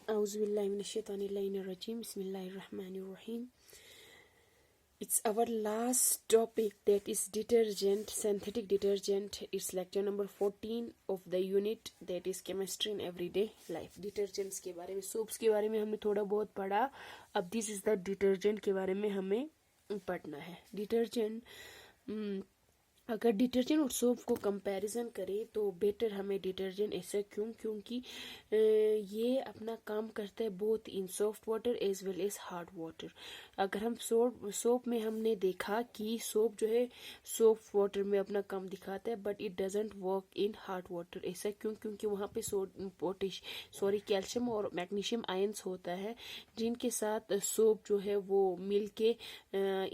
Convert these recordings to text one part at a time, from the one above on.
Auzubillahiminash-shaytanir-rajim. Bismillahir-rahmanir-rahim. It's our last topic, that is detergent, synthetic detergent. It's lecture number 14 of the unit, that is chemistry in everyday life. Detergents के बारे में, soaps के बारे में हमने थोड़ा बहुत पढ़ा. अब this is the detergent के बारे में हमें पढ़ना है. Detergent, अगर डिटर्जेंट और सोप को कंपैरिजन करें तो बेटर हमें डिटर्जेंट. ऐसा क्योंकि ये अपना काम करता है both in soft water as well as hard water. अगर हम सोप में हमने देखा कि सोप जो है सॉफ्ट वाटर में अपना काम दिखाता है, but it doesn't work in hard water. ऐसा क्योंकि वहाँ पे कैल्शियम और मैग्नीशियम आयंस होता है, जिनके साथ सोप जो है वो मिल के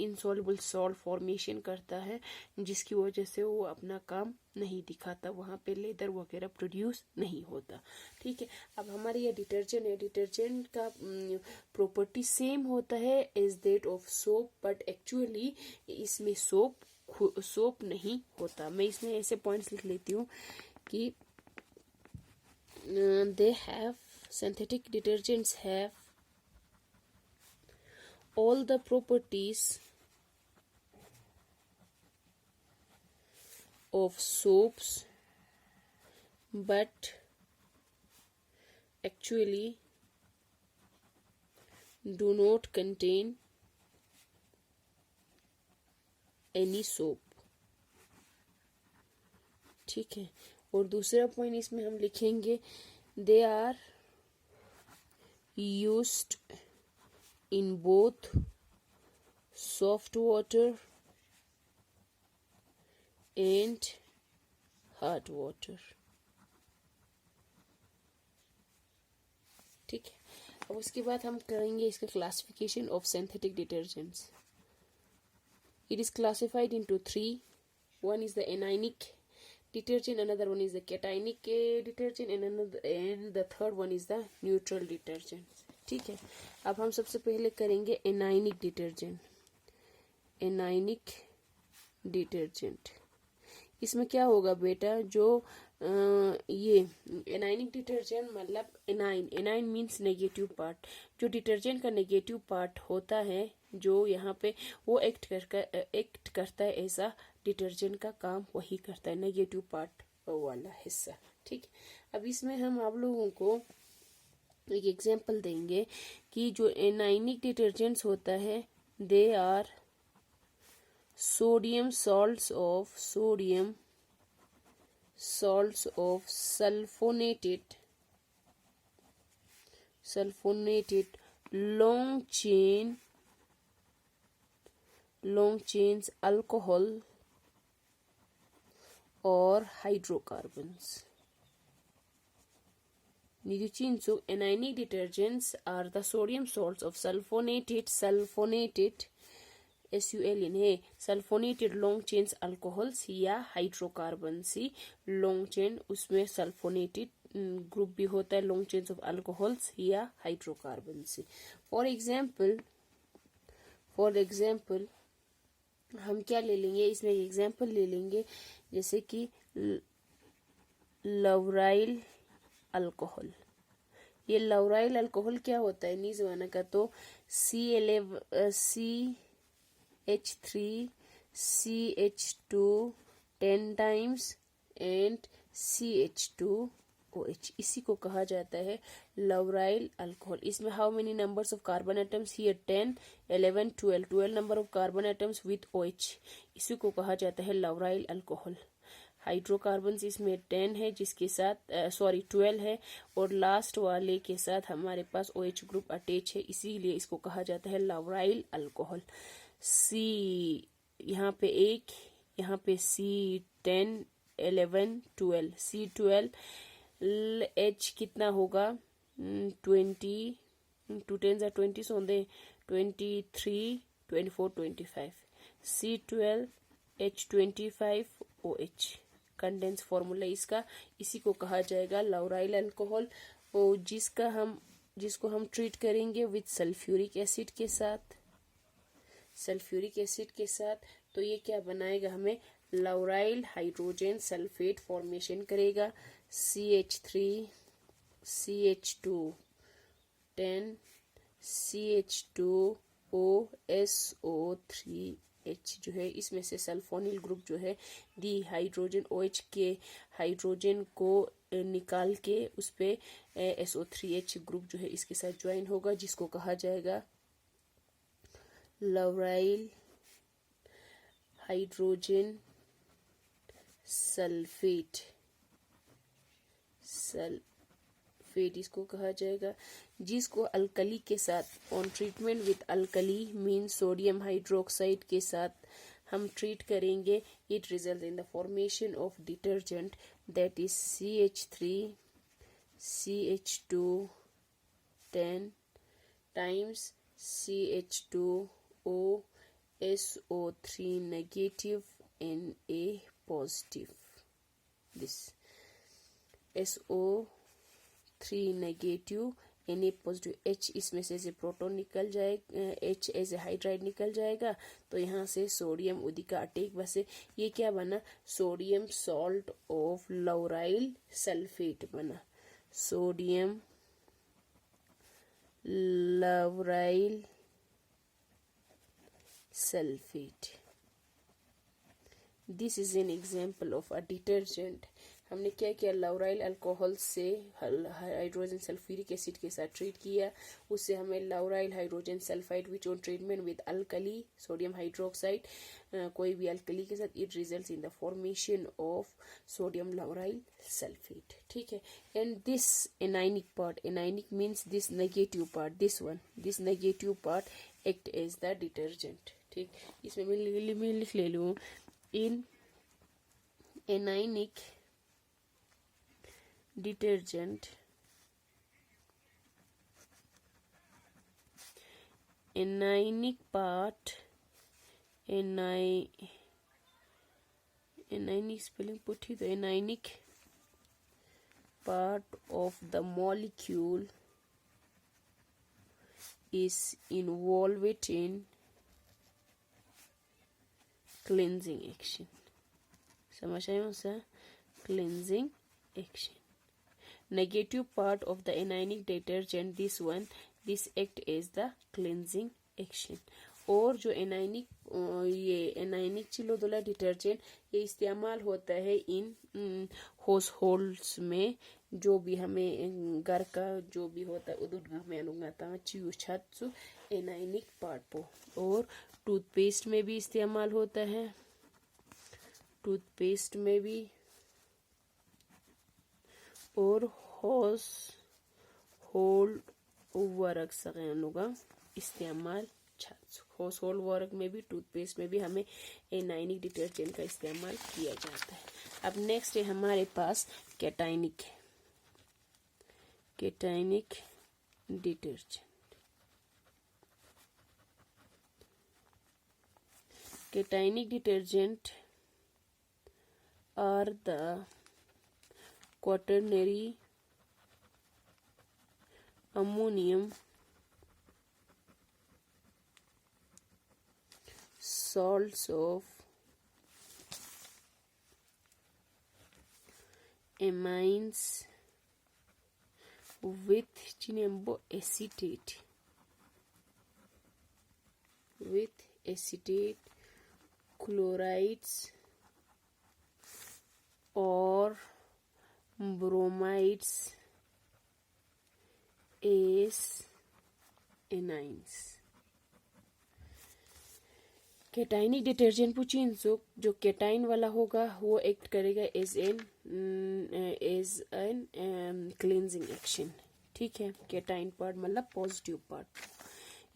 इनसॉल्युबल सॉल्ट फॉर्मेशन करता है, जिसकी वजह से वो अपना काम नहीं दिखाता, वहाँ पे लेदर वगैरह प्रोड्यूस नहीं होता. ठीक है, अब हमारे ये डिटर्जेंट है, डिटर्जेंट का प्रॉपर्टी सेम होता है as that of soap, but actually इसमें सोप नहीं होता. मैं इसमें ऐसे पॉइंट्स लिख लेती हूँ कि they have synthetic detergents have all the properties of soaps, but actually do not contain any soap. ठीक है, और दूसरा पॉइंट इसमें हम लिखेंगे, they are used in both soft water and hard water. ठीक है, अब उसके बाद हम करेंगे इसका classification of synthetic detergents. It is classified into three. One is the anionic detergent, another one is the cationic detergent, and the third one is the neutral detergent. ठीक है, अब हम सबसे पहले करेंगे एनाइनिक डिटर्जेंट. एनाइनिक डिटर्जेंट, इसमें क्या होगा बेटा, जो ये एनाइनिक डिटर्जेंट मतलब एनाइन मीन्स नेगेटिव पार्ट. जो डिटर्जेंट का नेगेटिव पार्ट होता है, जो यहाँ पे वो एक्ट करता है ऐसा डिटर्जेंट का काम वही करता है, नेगेटिव पार्ट वाला हिस्सा. ठीक, अब इसमें हम आप लोगों को एक एग्जांपल देंगे कि जो एनाइनिक डिटर्जेंट्स होता है, they are sodium salts of sulfonated long chains alcohol or hydrocarbons. So anionic detergents are the sodium salts of sulfonated sulfonated long chains alcohols या हाइड्रोकार्बन्स. लॉन्ग चेन उसमें सल्फोनेटेड ग्रुप भी होता है, long chains of alcohols या hydrocarbons. For example हम क्या ले लेंगे, इसमें एग्जाम्पल ले लेंगे, जैसे कि लवराइल अल्कोहल. ये लवराइल अल्कोहल क्या होता है, नहीं जमाना का, तो CH3CH2 10 times and CH2OH, इसी को कहा जाता है लवराइल अल्कोहल. इसमें how many numbers of carbon atoms, here 10 11 12 number of carbon atoms with OH, इसी को कहा जाता है लवराइल अल्कोहल. हाइड्रोकार्बन्स इसमें 10 है, जिसके साथ 12 है, और लास्ट वाले के साथ हमारे पास OH ग्रुप अटैच है, इसीलिए इसको कहा जाता है लवराइल अल्कोहल. यहाँ पे 1, यहाँ पे C10 11 12, C12, H कितना होगा 20, 2 10 20, सो 23 24 25, C12 H25 OH. Condense formula इसका, इसी को कहा जाएगा लवराइल अल्कोहल, और जिसको हम ट्रीट करेंगे विद सल्फ्यूरिक एसिड के साथ, तो ये क्या बनाएगा, हमें लवराइल हाइड्रोजन सल्फेट फॉर्मेशन करेगा. CH3CH2 10 CH2OSO3H जो है, इसमें से सल्फोनिल ग्रुप जो है दी हाइड्रोजन OH के हाइड्रोजन को निकाल के उस पे SO3H ग्रुप जो है इसके साथ ज्वाइन होगा, जिसको कहा जाएगा लौराइल हाइड्रोजन सल्फेट। सल्फेट इसको कहा जाएगा, जिसको अल्कली के साथ on treatment with alkali mean sodium hydroxide के साथ हम ट्रीट करेंगे। It result in the formation of detergent that is CH3CH2 10 times CH2OSO3 negative Na positive. This SO3 negative Na positive H इसमें से प्रोटॉन निकल जाए, H एज ए हाइड्राइड निकल जाएगा, तो यहाँ से सोडियम उदी का अटैक बसे। ये क्या बना? Sodium salt of lauryl sulphate बना, sodium lauryl sulphate. This is an example of a detergent. हमने क्या किया? लौराइल अल्कोहल से हाइड्रोजन सल्फ्यूरिक एसिड के साथ ट्रीट किया, उससे हमें lauryl hydrogen sulphide which on treatment with alkali sodium hydroxide, कोई भी अल्कली के साथ, it results in the formation of sodium lauryl sulphate. ठीक है, and this anionic part, anionic means this negative part, this negative part act as the detergent. ठीक, इसमें मैं लिख ले लूँ, in anionic detergent, anionic part, anionic spelling put ही, the anionic part of the molecule is involved in cleansing action. समझ आए हो sir? cleansing action. Negative part of the anionic detergent, this act as the cleansing action. और जो ये anionic चिलोदोला detergent ये इस्तेमाल होता है इन हाउस होल्ड्स में, जो भी हमें घर का जो भी होता है उधर में अनुगाता चूछात्सु एनाइनिक पार्ट पो। और टूथपेस्ट में भी इस्तेमाल होता है, टूथपेस्ट में भी, और हाउस होल्ड वर्क सगैनुगा इस्तेमाल हाउस होल्ड वर्क में भी, टूथपेस्ट में भी हमें एनाइनिक डिटर्जेंट का इस्तेमाल किया जाता है। अब नेक्स्ट है हमारे पास cationic detergent. Cationic detergent are the quaternary ammonium salts of amines with chinembo acetate, chlorides or bromides as anions। Cationic detergent पूछिन जो कैटाइन वाला होगा वो एक्ट करेगा एज एन क्लींजिंग एक्शन। ठीक है, कैटाइन पार्ट मतलब पॉजिटिव पार्ट।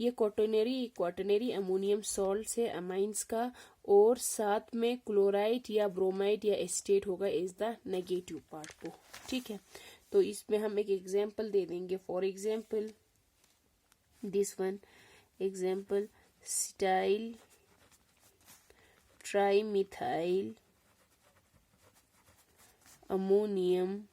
ये क्वाटरनरी अमोनियम सॉल्ट है अमाइंस का, और साथ में क्लोराइड या ब्रोमाइड या एस्टेट होगा एज द नेगेटिव पार्ट को। ठीक है, तो इसमें हम एक एग्जांपल दे देंगे। For example this one example, style trimethyl ammonium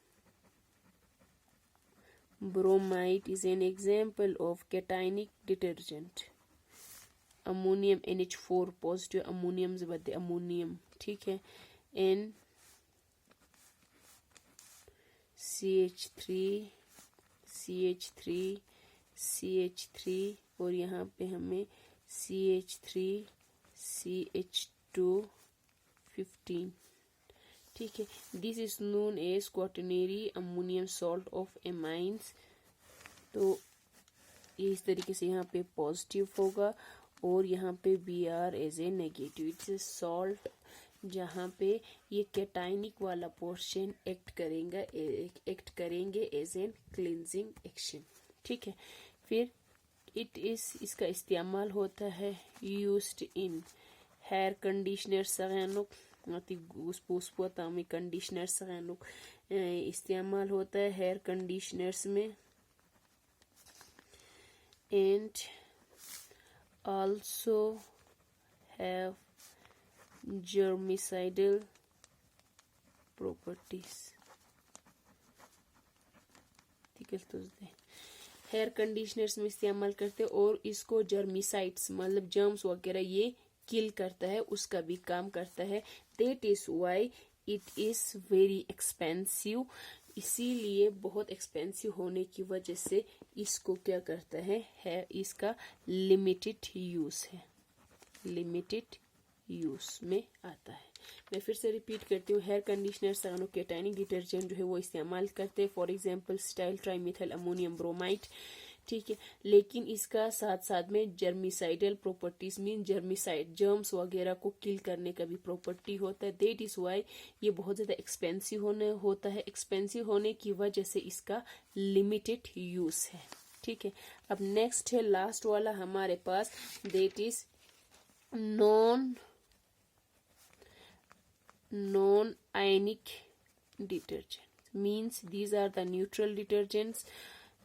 bromide is an example of cationic detergent. Ammonium NH4 positive ammonium से बदले अमोनियम, ठीक है, N CH3 CH3 और यहाँ पे हमें CH3 CH2 15। ठीक है, this is known as quaternary ammonium salt of amines. तो ये इस तरीके से यहाँ पे पॉजिटिव होगा और यहाँ पे Br as a negative. It's salt जहाँ पे ये कैटाइनिक वाला पोर्शन एक्ट करेंगे एज एन क्लिनजिंग एक्शन। ठीक है, फिर इसका इस्तेमाल होता है यूज्ड इन हेयर कंडीशनर सगैनुक तामी कंडीशनर सगैनुक इस्तेमाल होता है हेयर कंडीशनर्स में। And also have germicidal properties। ठीक है, तो हेयर कंडीशनर्स में इस्तेमाल करते हैं और इसको जर्मिसाइड्स मतलब जर्म्स वगैरह ये किल करता है, उसका भी काम करता है। That is why it is very expensive. इसीलिए बहुत एक्सपेंसिव होने की वजह से इसको क्या करता है इसका लिमिटेड यूज है, लिमिटेड यूज में आता है। मैं फिर से रिपीट करती हूँ, हेयर कंडीशनर साइनोकेटाइनिक डिटर्जेंट जो है वो इस्तेमाल करते हैं, for example style trimethyl ammonium bromide. ठीक है, लेकिन इसका साथ साथ में germicidal properties mean germicide germs वगैरह को किल करने का भी प्रॉपर्टी होता है। दैट इज वाई ये बहुत ज्यादा एक्सपेंसिव होता है। एक्सपेंसिव होने की वजह से इसका लिमिटेड यूज है। ठीक है, अब नेक्स्ट है लास्ट वाला हमारे पास, that is non ionic detergent means these are the neutral detergents.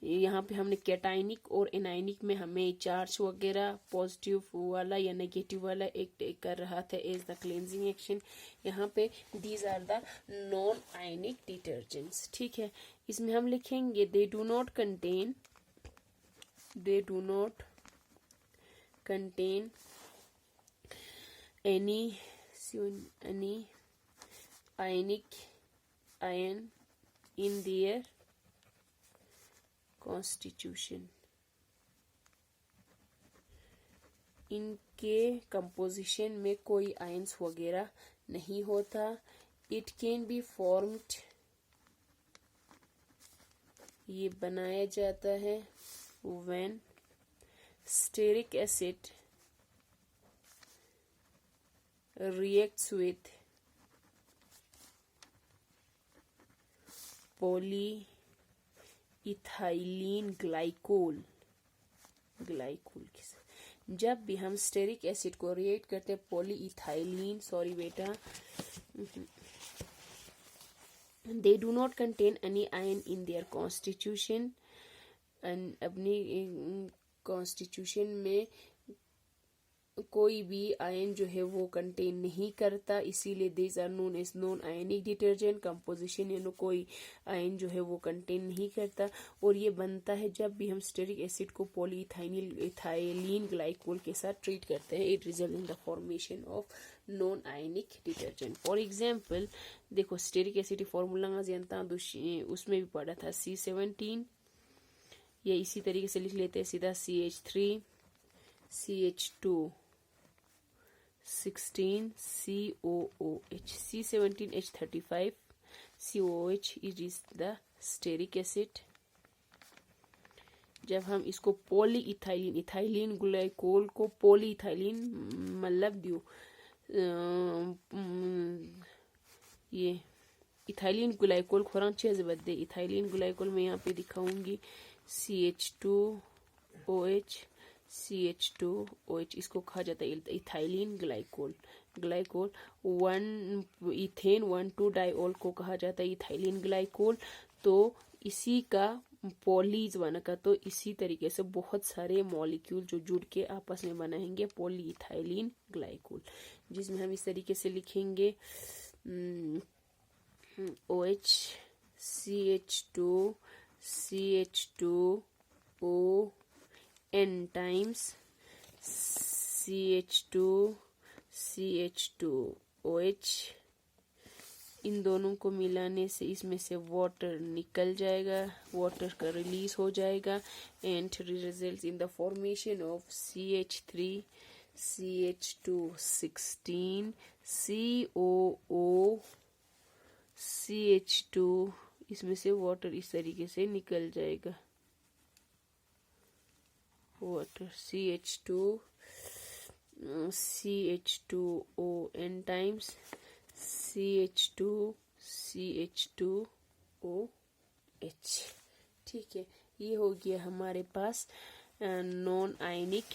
यहाँ पे हमने कैटाइनिक और एनाइनिक में हमें चार्ज वगैरह पॉजिटिव वाला या नेगेटिव वाला एक कर रहा था एज द क्लेंजिंग एक्शन। यहाँ पे these are the non ionic detergents. ठीक है, इसमें हम लिखेंगे they do not contain any ion in their constitution। इनके कंपोजिशन में कोई आयंस वगैरह नहीं होता। इट कैन बी फॉर्म्ड, ये बनाया जाता है when stearic acid reacts with polyethylene glycol के साथ। जब भी हम स्टेरिक एसिड को रिएक्ट करते हैं पॉलीइथाइलिन, सॉरी बेटा, they do not contain any ion in their constitution, अपनी कॉन्स्टिट्यूशन में कोई भी आयन जो है वो कंटेन नहीं करता, इसीलिए these are known as non ionic detergent. Composition यानी कोई आयन जो है वो कंटेन नहीं करता और ये बनता है जब भी हम स्टेरिक एसिड को पॉलीइथाइलिन ग्लाइकोल के साथ ट्रीट करते हैं। It result in the formation of non ionic detergent. For example देखो स्टेरिक एसिड फॉर्मूला जानता उसमें भी पढ़ा था C17, या इसी तरीके से लिख लेते हैं सीधा CH3 CH2 16 COOH C17H35 COOH is the steric acid। जब हम इसको इथाइलिन ग्लाइकोल को पॉलीइथाइलिन मतलब दियो ये इथाइलिन ग्लाइकोल खुरान चीज बदे इथाइलिन ग्लाइकोल में यहाँ पे दिखाऊंगी CH2OH CH2OH इसको कहा जाता है इथाइलिन ग्लाइकोल। 1 2 डाइऑल को कहा जाता है इथाइलिन ग्लाइकोल। तो इसी का पॉलीज बना तो इसी तरीके से बहुत सारे मॉलिक्यूल जो जुड़ के आपस में बनाएंगे पॉलीइथाइलिन ग्लाइकोल, जिसमें हम इस तरीके से लिखेंगे OH CH2 CH2O n times CH2 CH2OH इन दोनों को मिलाने से इसमें से वाटर निकल जाएगा, वाटर का रिलीज हो जाएगा and result in the formation of CH3 CH2 16 COO CH2, इसमें से वाटर इस तरीके से निकल जाएगा, water CH2 n times CH2OH। ठीक है, ये हो गया हमारे पास नॉन आयनिक,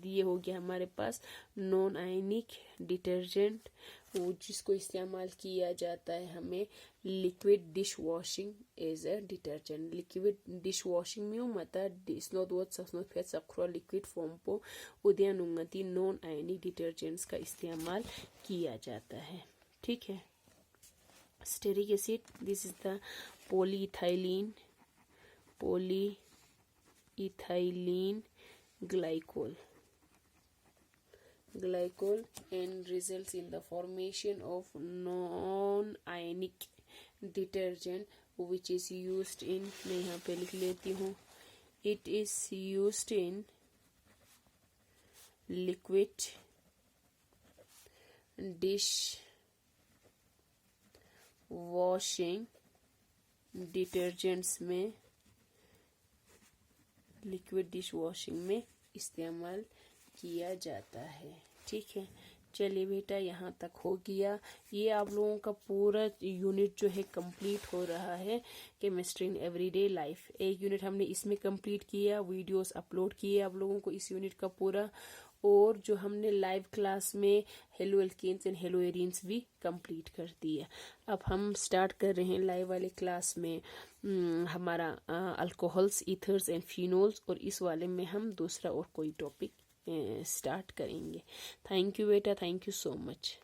ये हो गया हमारे पास नॉन आयनिक डिटर्जेंट, वो जिसको इस्तेमाल किया जाता है हमें liquid dish washing as a detergent. Liquid dish washing में मता स्नोदवत फेट सख्रा लिक्विड फॉर्म को उदयनुंगति नॉन आयनिक डिटर्जेंट्स का इस्तेमाल किया जाता है। ठीक है, stearic acid, this is the polyethylene glycol and results in the formation of non-ionic detergent which is used in, मैं यहाँ पे लिख लेती हूँ, it is used in liquid dish washing detergents में, लिक्विड डिश वॉशिंग में इस्तेमाल किया जाता है। ठीक है, चलिए बेटा यहाँ तक हो गया। ये आप लोगों का पूरा यूनिट जो है कंप्लीट हो रहा है, केमिस्ट्री इन एवरीडे लाइफ। एक यूनिट हमने इसमें कंप्लीट किया, वीडियोस अपलोड किए आप लोगों को इस यूनिट का पूरा, और जो हमने लाइव क्लास में haloalkanes and haloarenes भी कंप्लीट कर दिया। अब हम स्टार्ट कर रहे हैं लाइव वाले क्लास में हमारा अल्कोहल्स, ईथर्स एंड फिनोल्स, और इस वाले में हम दूसरा और कोई टॉपिक स्टार्ट करेंगे। थैंक यू बेटा, थैंक यू सो मच।